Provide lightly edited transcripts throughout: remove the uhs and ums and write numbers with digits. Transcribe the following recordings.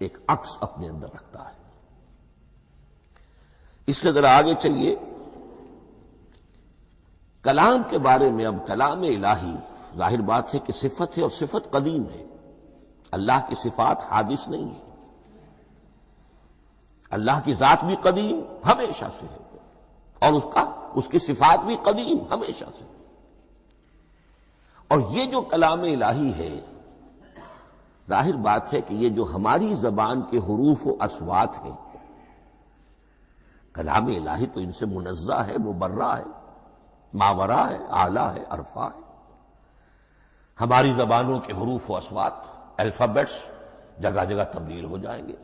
ایک عکس اپنے اندر رکھتا ہے۔ اس سے ذرا آگے چلیے، کلام کے بارے میں۔ اب کلام الہی ظاہر بات ہے کہ صفت ہے، اور صفت قدیم ہے۔ اللہ کی صفات حادث نہیں ہے، اللہ کی ذات بھی قدیم ہمیشہ سے ہے، اور اس کی صفات بھی قدیم ہمیشہ سے۔ اور یہ جو کلام الہی ہے، ظاہر بات ہے کہ یہ جو ہماری زبان کے حروف و اصوات ہیں، کلام الہی تو ان سے منزہ ہے، مبرہ ہے، ماورا ہے، اعلیٰ ہے، عرفہ ہے۔ ہماری زبانوں کے حروف و اصوات، الفابیٹس جگہ جگہ تبدیل ہو جائیں گے،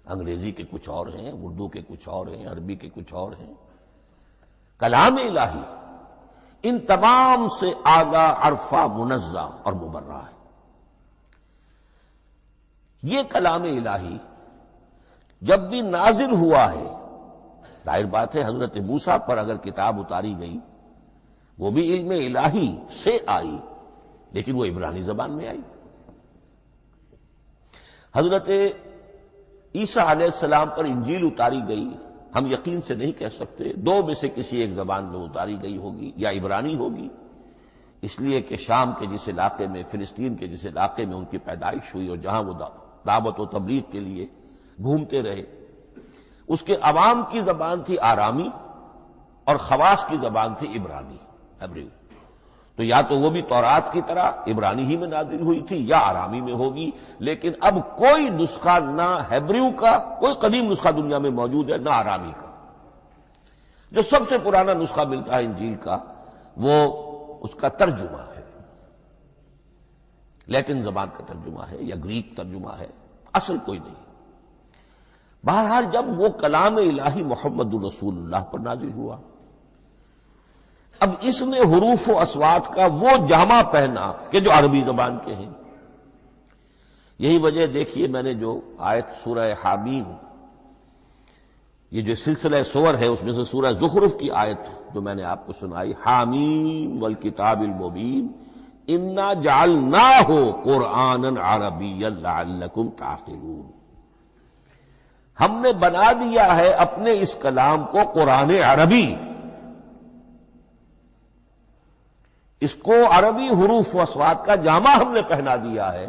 انگریزی کے کچھ اور ہیں، اردو کے کچھ اور ہیں، عربی کے کچھ اور ہیں۔ کلام الہی ان تمام سے آگاہ، عرفہ، منزہ اور مبرہ ہے۔ یہ کلام الہی جب بھی نازل ہوا ہے، ظاہر بات ہے حضرت موسیٰ پر اگر کتاب اتاری گئی وہ بھی علم الہی سے آئی، لیکن وہ عبرانی زبان میں آئی۔ حضرت عیسیٰ علیہ السلام پر انجیل اتاری گئی، ہم یقین سے نہیں کہہ سکتے، دو میں سے کسی ایک زبان میں اتاری گئی ہوگی، یا عبرانی ہوگی، اس لیے کہ شام کے جس علاقے میں، فلسطین کے جس علاقے میں ان کی پیدائش ہوئی اور جہاں وہ دعوت و تبلیغ کے لیے گھومتے رہے، اس کے عوام کی زبان تھی آرامی، اور خواص کی زبان تھی عبرانی، ہیبریو۔ تو یا تو وہ بھی تورات کی طرح عبرانی ہی میں نازل ہوئی تھی، یا آرامی میں ہوگی۔ لیکن اب کوئی نسخہ نہ ہیبریو کا، کوئی قدیم نسخہ دنیا میں موجود ہے، نہ آرامی کا۔ جو سب سے پرانا نسخہ ملتا ہے انجیل کا، وہ اس کا ترجمہ ہے، لیٹن زبان کا ترجمہ ہے یا گریک ترجمہ ہے، اصل کوئی نہیں۔ بہرحال جب وہ کلام الہی محمد الرسول اللہ پر نازل ہوا، اب اس نے حروف و اصوات کا وہ جامہ پہنا کہ جو عربی زبان کے ہیں۔ یہی وجہ دیکھیے، میں نے جو آیت سورہ حامیم، یہ جو سلسلہ سور ہے اس میں سے سورہ زخرف کی آیت جو میں نے آپ کو سنائی، حامیم والکتاب المبین انا جعلناہ قرآنا عربیا لعلکم تعقلون، ہم نے بنا دیا ہے اپنے اس کلام کو قرآن عربی، اس کو عربی حروف و اصوات کا جامہ ہم نے پہنا دیا ہے۔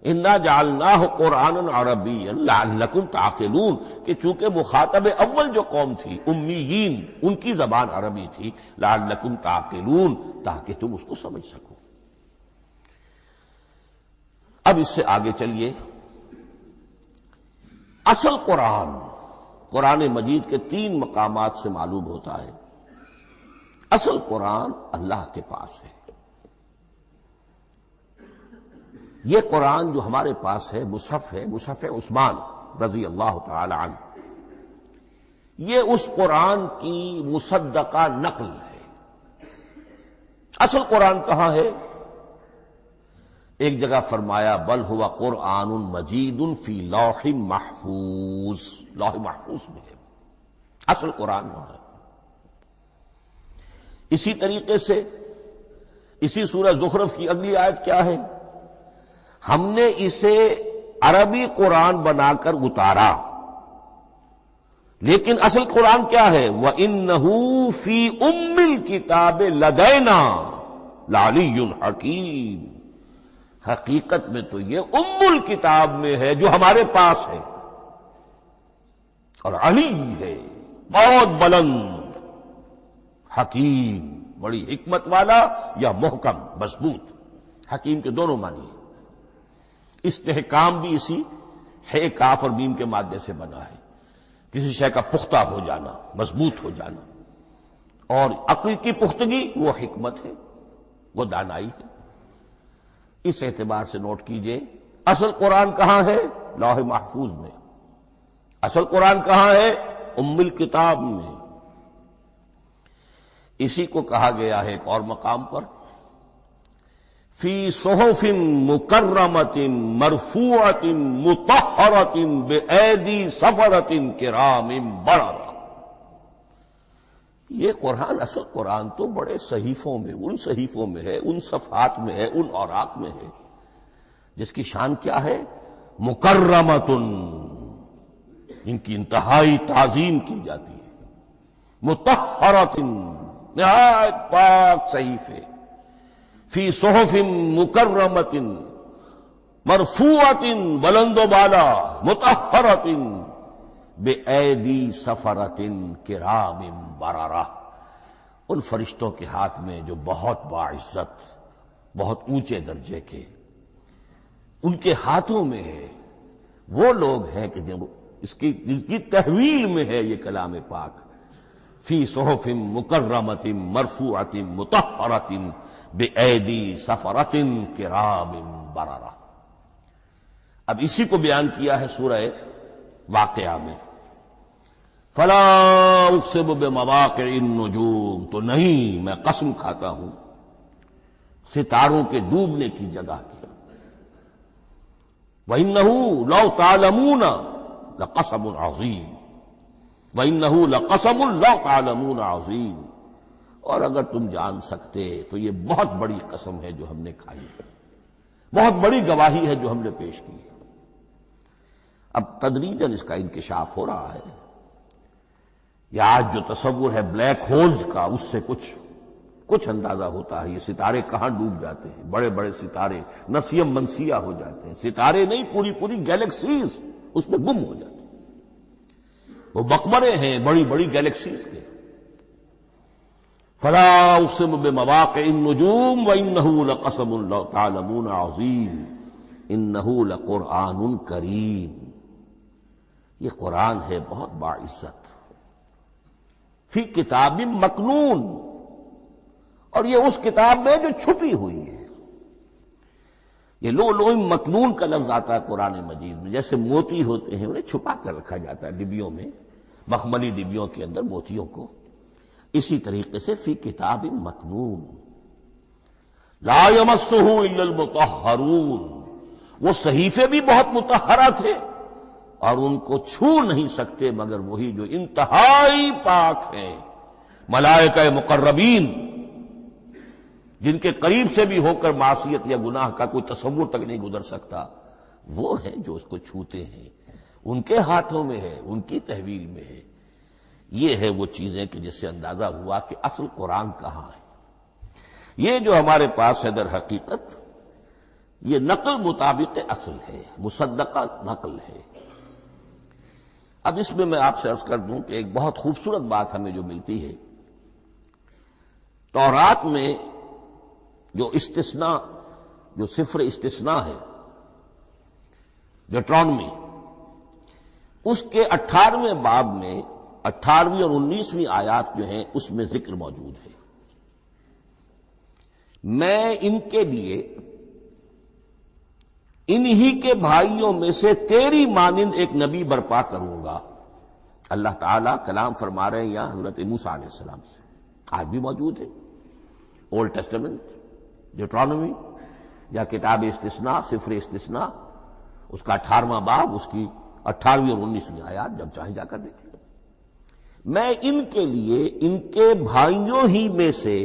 انا جعلناہ قرآنا عربیا لعلکم تعقلون، کہ چونکہ مخاطب اول جو قوم تھی امیین، ان کی زبان عربی تھی، لعلکم تعقلون، تاکہ تم اس کو سمجھ سکو۔ اب اس سے آگے چلیے، اصل قرآن مجید کے 3 مقامات سے معلوم ہوتا ہے، اصل قرآن اللہ کے پاس ہے۔ یہ قرآن جو ہمارے پاس ہے، مصحف عثمان رضی اللہ تعالی عنہ، یہ اس قرآن کی مصدقہ نقل ہے۔ اصل قرآن کہاں ہے؟ ایک جگہ فرمایا بل ہوا قرآن مجید فی لوح محفوظ، لوح محفوظ میں ہے، اصل قرآن وہاں ہے۔ اسی طریقے سے اسی سورہ زخرف کی اگلی آیت کیا ہے؟ ہم نے اسے عربی قرآن بنا کر اتارا، لیکن اصل قرآن کیا ہے؟ وَإِنَّهُ فِي أُمِّ الْكِتَابِ لَدَيْنَا لَعَلِيٌّ حَكِيمٌ، حقیقت میں تو یہ ام الکتاب میں ہے جو ہمارے پاس ہے، اور علی ہے، بہت بلند، حکیم، بڑی حکمت والا، یا محکم، مضبوط۔ حکیم کے دونوں معنی ہیں۔ استحکام بھی اسی ہے، کاف اور میم کے مادے سے بنا ہے، کسی شے کا پختہ ہو جانا، مضبوط ہو جانا۔ اور عقل کی پختگی وہ حکمت ہے، وہ دانائی ہے۔ اس اعتبار سے نوٹ کیجئے، اصل قرآن کہاں ہے؟ لوح محفوظ میں۔ اصل قرآن کہاں ہے؟ ام الکتاب میں۔ اسی کو کہا گیا ہے ایک اور مقام پر، فی صحف مکرمۃ مرفوعۃ مطہرۃ بأیدی سفرۃ کرام بررہ۔ یہ قرآن، اصل قرآن تو بڑے صحیفوں میں، ان صحیفوں میں ہے، ان صفحات میں ہے، ان اوراق میں ہے، جس کی شان کیا ہے؟ مکرمۃ، ان کی انتہائی تعظیم کی جاتی ہے، مطہرۃ، نہایت پاک صحیفے، فی صحف مکرمۃ مرفوعۃ، بلند و بالا، مطہرۃ بِأَيْدِي سَفَرَةٍ کِرَامٍ بَرَرَةٍ، ان فرشتوں کے ہاتھ میں جو بہت باعزت، بہت اونچے درجے کے، ان کے ہاتھوں میں ہے۔ وہ لوگ ہیں کہ جن کی تحویل میں ہے یہ کلام پاک، فی صحف مکرمۃ مرفوعۃ مطہرۃ بِأَيْدِي سَفَرَةٍ کِرَامٍ بَرَرَةٍ۔ اب اسی کو بیان کیا ہے سورہ واقعہ میں، فلا اقسم بمواقع النجوم، تو نہیں، میں قسم کھاتا ہوں ستاروں کے ڈوبنے کی جگہ کی۔ وَإِنَّهُ لَوْ تَعْلَمُونَ لَقَسَمٌ عَظِيمٌ، وَإِنَّهُ لَقَسَمٌ لَوْ تَعْلَمُونَ عَظِيمٌ، اور اگر تم جان سکتے تو یہ بہت بڑی قسم ہے جو ہم نے کھائی ہے، بہت بڑی گواہی ہے جو ہم نے پیش کی ہے۔ اب تدریجاً اس کا انکشاف ہو رہا ہے۔ یہ آج جو تصور ہے بلیک ہولز کا، اس سے کچھ اندازہ ہوتا ہے یہ ستارے کہاں ڈوب جاتے ہیں، بڑے بڑے ستارے نسیم منسیہ ہو جاتے ہیں، ستارے نہیں، پوری گیلیکسیز اس میں گم ہو جاتے ہیں، وہ مقبرے ہیں بڑی بڑی گیلیکسیز کے۔ فلا اقسم بمواقع النجوم وانه لقسم لو تعلمون عظیم انه لقرآن کریم، یہ قرآن ہے بہت باعزت، فی کتاب مکنون، اور یہ اس کتاب میں جو چھپی ہوئی ہے۔ یہ لؤلؤ مکنون کا لفظ آتا ہے قرآن مجید میں، جیسے موتی ہوتے ہیں انہیں چھپا کر رکھا جاتا ہے ڈبیوں میں، مخملی ڈبیوں کے اندر موتیوں کو، اسی طریقے سے فی کتاب مکنون، لا یمسہ الا المطہرون، وہ صحیفے بھی بہت مطہرہ تھے اور ان کو چھو نہیں سکتے مگر وہی جو انتہائی پاک ہیں، ملائکہ مقربین، جن کے قریب سے بھی ہو کر معصیت یا گناہ کا کوئی تصور تک نہیں گزر سکتا، وہ ہیں جو اس کو چھوتے ہیں، ان کے ہاتھوں میں ہے، ان کی تحویل میں ہے۔ یہ ہے وہ چیزیں کہ جس سے اندازہ ہوا کہ اصل قرآن کہاں ہے۔ یہ جو ہمارے پاس ہے در حقیقت یہ نقل مطابق اصل ہے، مصدقہ نقل ہے۔ اب اس میں آپ سے عرض کر دوں کہ ایک بہت خوبصورت بات ہمیں جو ملتی ہے، تورات میں جو استثناء، جو صفر استثناء ہے، ڈیوٹرانومی، اس کے 18ویں باب میں 18ویں اور 19ویں آیات جو ہیں اس میں ذکر موجود ہے، میں ان کے لیے انہی کے بھائیوں میں سے تیری مانند ایک نبی برپا کروں گا۔ اللہ تعالیٰ کلام فرما رہے ہیں یہاں حضرت موسیٰ علیہ السلام سے، آج بھی موجود ہے اولڈ ٹیسٹمنٹ، ڈیوٹرانومی یا کتاب استثناء، صفر استثناء، اس کا 18واں باب، اس کی 18ویں اور 19ویں آیات جب چاہیں جا کر دیکھیں۔ میں ان کے لیے ان کے بھائیوں ہی میں سے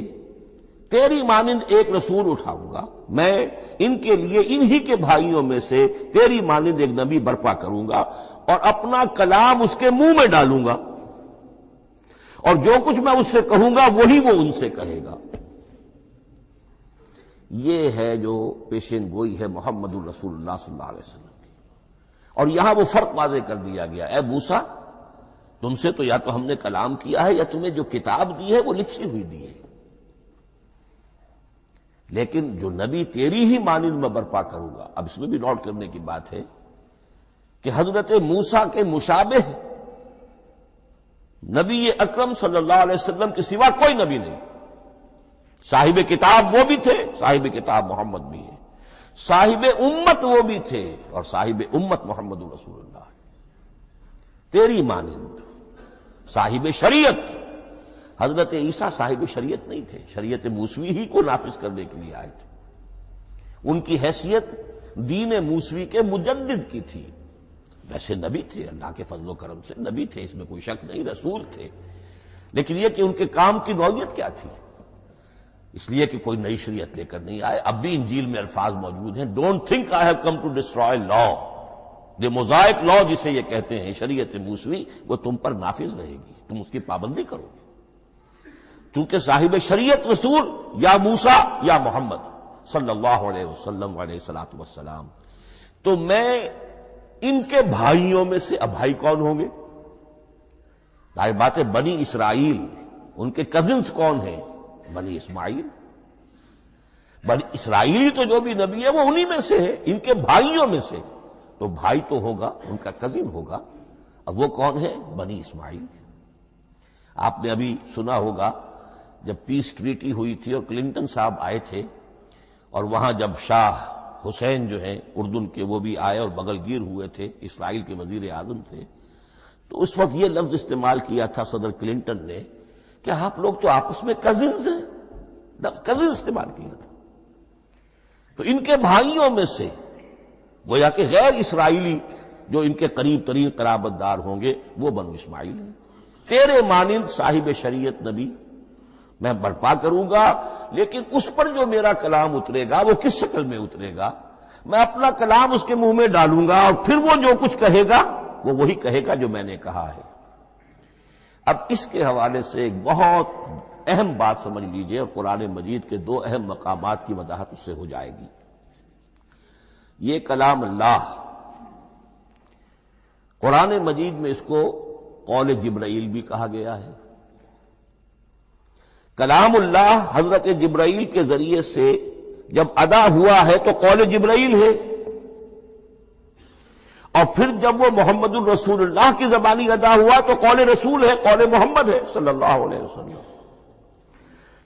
تیری مانند ایک رسول اٹھاؤں گا، میں ان کے لیے انہی کے بھائیوں میں سے تیری مانند ایک نبی برپا کروں گا اور اپنا کلام اس کے منہ میں ڈالوں گا، اور جو کچھ میں اس سے کہوں گا وہی وہ ان سے کہے گا۔ یہ ہے جو پیشین گوئی ہے محمد الرسول اللہ صلی اللہ علیہ وسلم کی، اور یہاں وہ فرق واضح کر دیا گیا، اے موسیٰ تم سے تو یا تو ہم نے کلام کیا ہے یا تمہیں جو کتاب دی ہے وہ لکھی ہوئی دی ہے، لیکن جو نبی تیری ہی مانند میں برپا کروں گا۔ اب اس میں بھی نوٹ کرنے کی بات ہے کہ حضرت موسیٰ کے مشابہ نبی اکرم صلی اللہ علیہ وسلم کے سوا کوئی نبی نہیں، صاحب کتاب وہ بھی تھے، صاحب کتاب محمد بھی ہے، صاحب امت وہ بھی تھے، اور صاحب امت محمد رسول اللہ ہے، تیری مانند صاحب شریعت۔ حضرت عیسیٰ صاحب شریعت نہیں تھے، شریعت موسوی ہی کو نافذ کرنے کے لیے آئے تھے، ان کی حیثیت دین موسوی کے مجدد کی تھی، ویسے نبی تھے، اللہ کے فضل و کرم سے نبی تھے، اس میں کوئی شک نہیں، رسول تھے، لیکن یہ کہ ان کے کام کی نوعیت کیا تھی، اس لیے کہ کوئی نئی شریعت لے کر نہیں آئے۔ اب بھی انجیل میں الفاظ موجود ہیں، don't think I have come to destroy law, the Mosaic law جسے یہ کہتے ہیں شریعت موسوی، وہ تم پر نافذ رہے گی، تم اس کی پابندی کرو گے، چونکہ صاحب شریعت رسول یا موسیٰ یا محمد صلی اللہ علیہ وسلم علیہ الصلوۃ والسلام، تو میں ان کے بھائیوں میں سے، اب بھائی کون ہوں گے؟ ظاہر بات ہے بنی اسرائیل، ان کے کزنز کون ہیں؟ بنی اسماعیل۔ بنی اسرائیلی تو جو بھی نبی ہے وہ انہی میں سے ہے، ان کے بھائیوں میں سے، تو بھائی تو ہوگا، ان کا کزن ہوگا، اب وہ کون ہے؟ بنی اسماعیل۔ آپ نے ابھی سنا ہوگا جب پیس ٹریٹی ہوئی تھی اور کلنٹن صاحب آئے تھے، اور وہاں جب شاہ حسین جو ہیں اردن کے وہ بھی آئے اور بغل گیر ہوئے تھے، اسرائیل کے وزیر اعظم تھے، تو اس وقت یہ لفظ استعمال کیا تھا صدر کلنٹن نے کہ آپ لوگ تو آپس میں کزنز ہیں، لفظ کزن استعمال کیا تھا۔ تو ان کے بھائیوں میں سے گویا کہ غیر اسرائیلی جو ان کے قریب ترین قرابت دار ہوں گے وہ بنو اسماعیل ہیں۔ تیرے مانند صاحب شریعت نبی میں برپا کروں گا، لیکن اس پر جو میرا کلام اترے گا وہ کس شکل میں اترے گا؟ میں اپنا کلام اس کے منہ میں ڈالوں گا، اور پھر وہ جو کچھ کہے گا وہ وہی کہے گا جو میں نے کہا ہے۔ اب اس کے حوالے سے ایک بہت اہم بات سمجھ لیجئے، اور قرآن مجید کے دو اہم مقامات کی وضاحت اس سے ہو جائے گی۔ یہ کلام اللہ، قرآن مجید میں اس کو قول جبرائیل بھی کہا گیا ہے۔ کلام اللہ حضرت جبرائیل کے ذریعے سے جب ادا ہوا ہے تو قول جبرائیل ہے، اور پھر جب وہ محمد الرسول اللہ کی زبانی ادا ہوا تو قول رسول ہے، قول محمد ہے صلی اللہ علیہ وسلم۔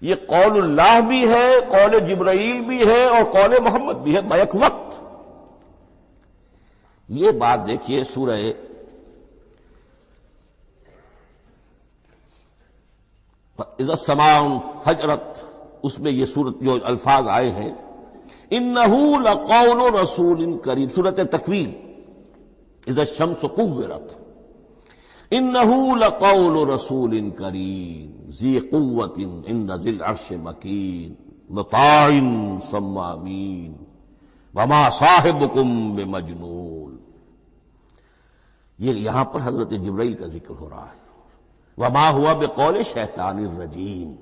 یہ قول اللہ بھی ہے، قول جبرائیل بھی ہے، اور قول محمد بھی ہے بیک وقت۔ یہ بات دیکھیے سورہ اذا السماء انفجرت، اس میں یہ سورت جو الفاظ آئے ہیں انہ لقول رسول کریم، سورۃ تکویر، اذا الشمس کورت، انہ لقول رسول کریم ذی قوت عند ذی العرش مکین مطاع ثم امین وما صاحبکم بمجنون۔ یہ یہاں پر حضرت جبرائیل کا ذکر ہو رہا ہے۔ وما ہوا بقول شیطان الرجیم،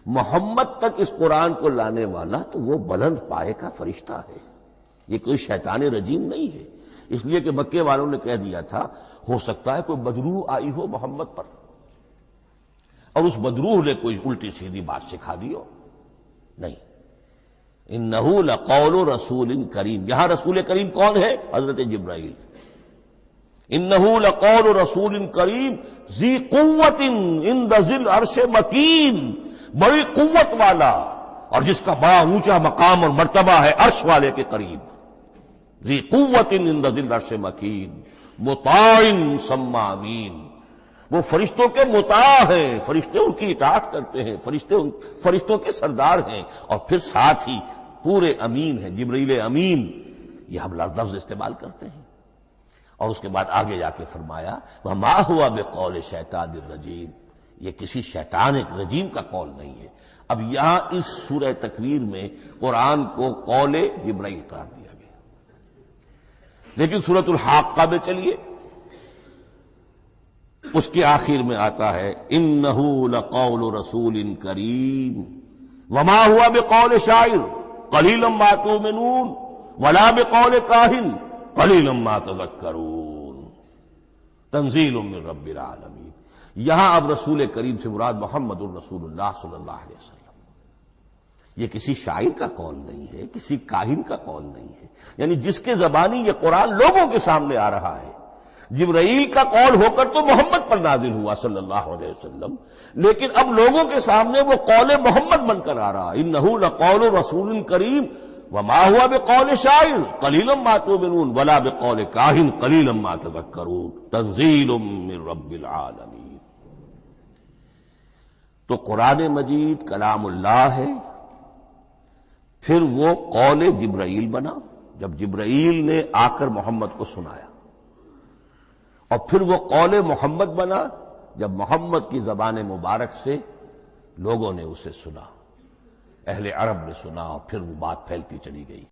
محمد تک اس قرآن کو لانے والا تو وہ بلند پائے کا فرشتہ ہے، یہ کوئی شیطان رجیم نہیں ہے۔ اس لیے کہ مکے والوں نے کہہ دیا تھا ہو سکتا ہے کوئی بدروح آئی ہو محمد پر، اور اس بدروح نے کوئی الٹی سیدھی بات سکھا دی ہو، نہیں۔ انہ لقول رسول کریم، یہاں رسول کریم کون ہے؟ حضرت جبرائیل۔ انہ لقول رسول کریم ذی قوت عند ذی العرش مکین، بڑی قوت والا اور جس کا بڑا اونچا مقام اور مرتبہ ہے عرش والے کے قریب۔ ذی قوت عند ذی العرش مکین مطاع ثم امین، وہ فرشتوں کے مطاع ہیں، فرشتے ان کی اطاعت کرتے ہیں، فرشتوں کے سردار ہیں، اور پھر ساتھ ہی پورے امین ہیں، جبرائیل امین، یہ ہم لفظ استعمال کرتے ہیں۔ اور اس کے بعد آگے جا کے فرمایا وما ہوا بقول شیطان الرجیم، یہ کسی شیطان رجیم کا قول نہیں ہے۔ اب یہاں اس سورہ تکویر میں قرآن کو قول جبرائیل قرار دیا گیا، لیکن سورۃ الحاقہ میں چلیے اس کے آخر میں آتا ہے انہ لقول رسول کریم وما ہوا بقول شاعر قلیلا ما تؤمنون ولا بقول کاہن قلیلا ما تذکرون تنزیل من رب العالمین۔ یہاں اب رسول کریم سے مراد محمد الرسول اللہ صلی اللہ علیہ وسلم، یہ کسی شاعر کا قول نہیں ہے، کسی کاہن کا قول نہیں ہے، یعنی جس کے زبانی یہ قرآن لوگوں کے سامنے آ رہا ہے۔ جبرائیل کا قول ہو کر تو محمد پر نازل ہوا صلی اللہ علیہ وسلم، لیکن اب لوگوں کے سامنے وہ قول محمد بن کر آ رہا ہے۔ انہ لقول رسول کریم وما ہوا بقول شاعر قلیلا ما تؤمنون ولا بقول کاہن قلیلا ما تذکرون تنزیل من رب العالمین۔ تو قرآن مجید کلام اللہ ہے، پھر وہ قول جبرائیل بنا جب جبرائیل نے آ کر محمد کو سنایا، اور پھر وہ قول محمد بنا جب محمد کی زبان مبارک سے لوگوں نے اسے سنا، اہل عرب نے سنا، اور پھر وہ بات پھیلتی چلی گئی۔